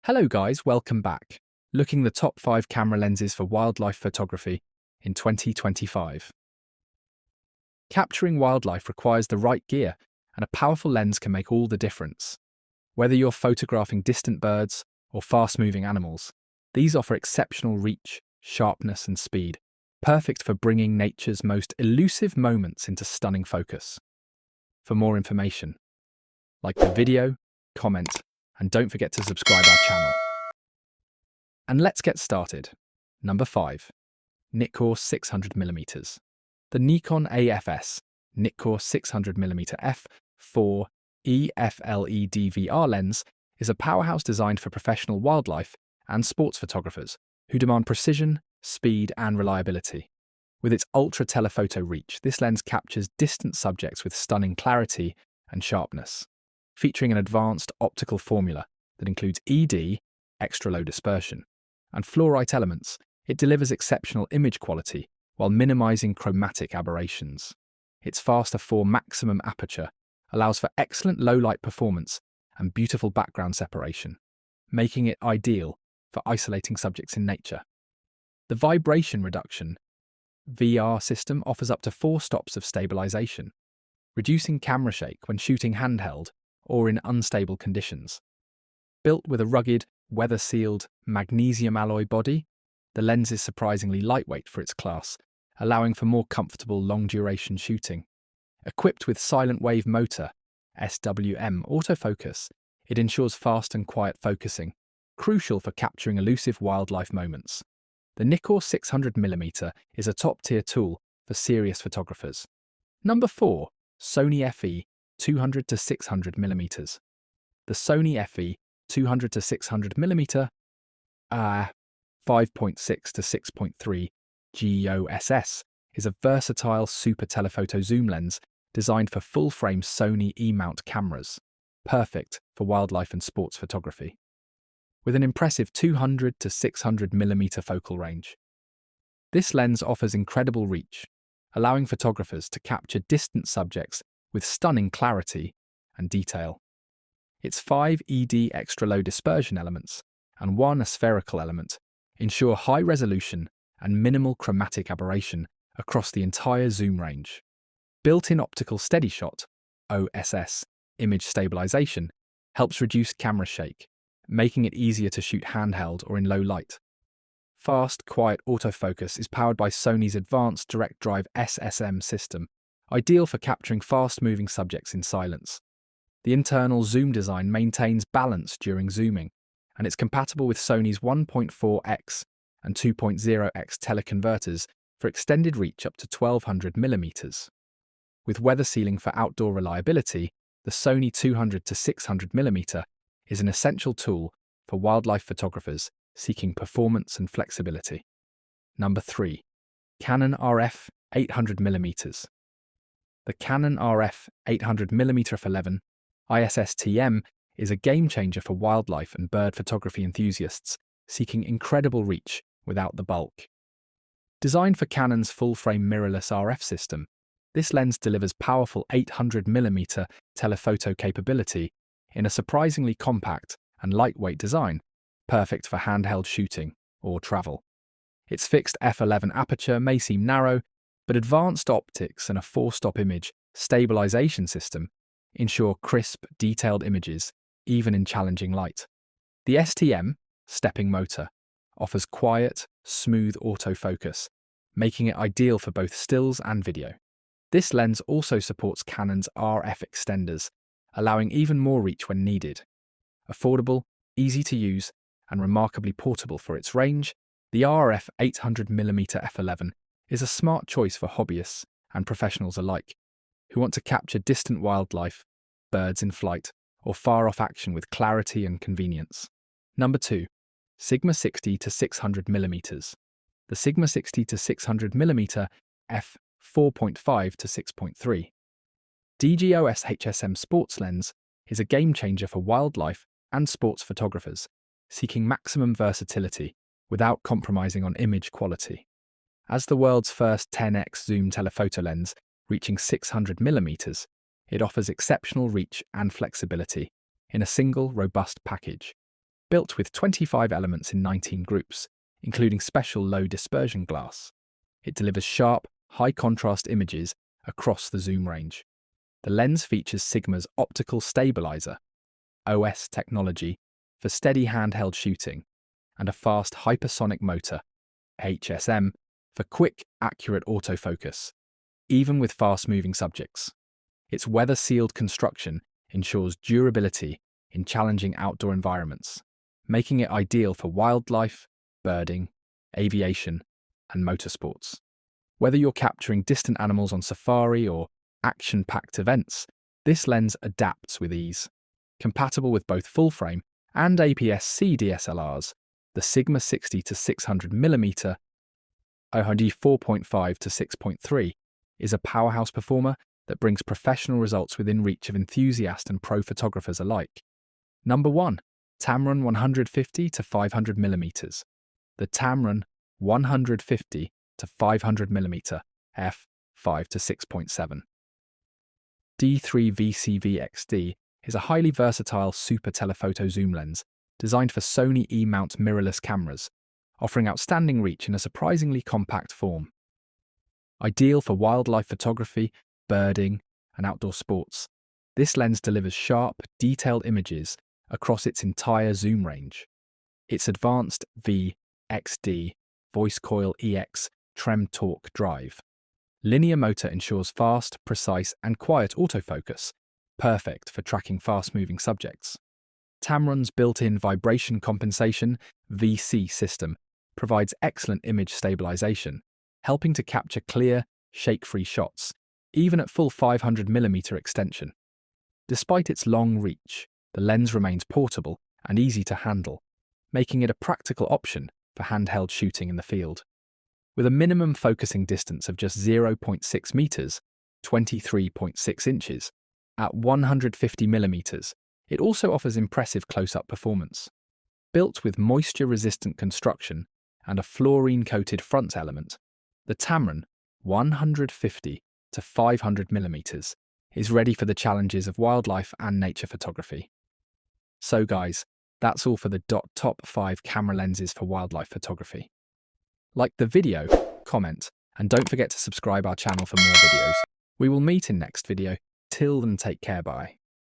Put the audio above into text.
Hello guys, welcome back. Looking the top 5 camera lenses for wildlife photography in 2025. Capturing wildlife requires the right gear, and a powerful lens can make all the difference. Whether you're photographing distant birds or fast-moving animals, these offer exceptional reach, sharpness and speed, perfect for bringing nature's most elusive moments into stunning focus. For more information, like the video, comment, and don't forget to subscribe our channel. And let's get started. Number 5. Nikkor 600mm. The Nikon AFS Nikkor 600mm f4 EFLE DVR lens is a powerhouse designed for professional wildlife and sports photographers who demand precision, speed, and reliability. With its ultra-telephoto reach, this lens captures distant subjects with stunning clarity and sharpness. Featuring an advanced optical formula that includes ED, extra low dispersion, and fluorite elements, it delivers exceptional image quality while minimizing chromatic aberrations. Its faster 4 maximum aperture allows for excellent low-light performance and beautiful background separation, making it ideal for isolating subjects in nature. The vibration reduction VR system offers up to 4 stops of stabilization, reducing camera shake when shooting handheld or in unstable conditions. Built with a rugged, weather-sealed magnesium alloy body, the lens is surprisingly lightweight for its class, allowing for more comfortable long-duration shooting. Equipped with silent wave motor, SWM autofocus, it ensures fast and quiet focusing, crucial for capturing elusive wildlife moments. The Nikkor 600mm is a top-tier tool for serious photographers. Number 4. Sony FE 200 to 600mm. The Sony FE 200 to 600mm 5.6 to 6.3 GOSS is a versatile super telephoto zoom lens designed for full-frame Sony E-mount cameras, perfect for wildlife and sports photography. With an impressive 200 to 600mm focal range, this lens offers incredible reach, allowing photographers to capture distant subjects with stunning clarity and detail. Its 5 ED extra low dispersion elements and 1 aspherical element ensure high resolution and minimal chromatic aberration across the entire zoom range. Built-in optical steady shot (OSS) image stabilization helps reduce camera shake, making it easier to shoot handheld or in low light. Fast, quiet autofocus is powered by Sony's advanced direct drive SSM system, ideal for capturing fast-moving subjects in silence. The internal zoom design maintains balance during zooming, and it's compatible with Sony's 1.4x and 2.0x teleconverters for extended reach up to 1200mm. With weather sealing for outdoor reliability, the Sony 200 to 600mm is an essential tool for wildlife photographers seeking performance and flexibility. Number 3. Canon RF 800mm. The Canon RF 800mm f11 ISSTM is a game-changer for wildlife and bird photography enthusiasts seeking incredible reach without the bulk. Designed for Canon's full-frame mirrorless RF system, this lens delivers powerful 800mm telephoto capability in a surprisingly compact and lightweight design, perfect for handheld shooting or travel. Its fixed f11 aperture may seem narrow, but advanced optics and a 4-stop image stabilization system ensure crisp, detailed images, even in challenging light. The STM, stepping motor, offers quiet, smooth autofocus, making it ideal for both stills and video. This lens also supports Canon's RF extenders, allowing even more reach when needed. Affordable, easy to use, and remarkably portable for its range, the RF 800mm f11 is a smart choice for hobbyists and professionals alike who want to capture distant wildlife, birds in flight, or far-off action with clarity and convenience. Number 2. Sigma 60 to 600mm. The Sigma 60 to 600mm f4.5 to 6.3 DGOS HSM sports lens is a game-changer for wildlife and sports photographers seeking maximum versatility without compromising on image quality. As the world's first 10x zoom telephoto lens reaching 600mm, it offers exceptional reach and flexibility in a single, robust package. built with 25 elements in 19 groups, including special low dispersion glass. It delivers sharp, high-contrast images across the zoom range. The lens features Sigma's optical stabilizer, OS technology, for steady handheld shooting, and a fast hypersonic motor, HSM, for quick, accurate autofocus, even with fast-moving subjects. Its weather-sealed construction ensures durability in challenging outdoor environments, making it ideal for wildlife, birding, aviation, and motorsports. Whether you're capturing distant animals on safari or action-packed events, this lens adapts with ease. Compatible with both full-frame and APS-C DSLRs, the Sigma 60-600mm OHD 4.5-6.3 is a powerhouse performer that brings professional results within reach of enthusiast and pro photographers alike. Number 1. Tamron 150-500mm. The Tamron 150-500mm f5-6.7 D3 VCV-XD is a highly versatile super telephoto zoom lens designed for Sony E-mount mirrorless cameras, offering outstanding reach in a surprisingly compact form. Ideal for wildlife photography, birding, and outdoor sports, this lens delivers sharp, detailed images across its entire zoom range. Its advanced VXD voice coil EX Trem Torque drive linear motor ensures fast, precise, and quiet autofocus, perfect for tracking fast-moving subjects. Tamron's built-in vibration compensation (VC) system provides excellent image stabilization, helping to capture clear, shake-free shots, even at full 500mm extension. Despite its long reach, the lens remains portable and easy to handle, making it a practical option for handheld shooting in the field. With a minimum focusing distance of just 0.6 meters, 23.6 inches, at 150mm, it also offers impressive close-up performance. Built with moisture-resistant construction and a fluorine-coated front element, the Tamron 150-500mm is ready for the challenges of wildlife and nature photography. So guys, that's all for the top 5 camera lenses for wildlife photography. Like the video, comment, and don't forget to subscribe our channel for more videos. We will meet in next video. Till then, take care, bye.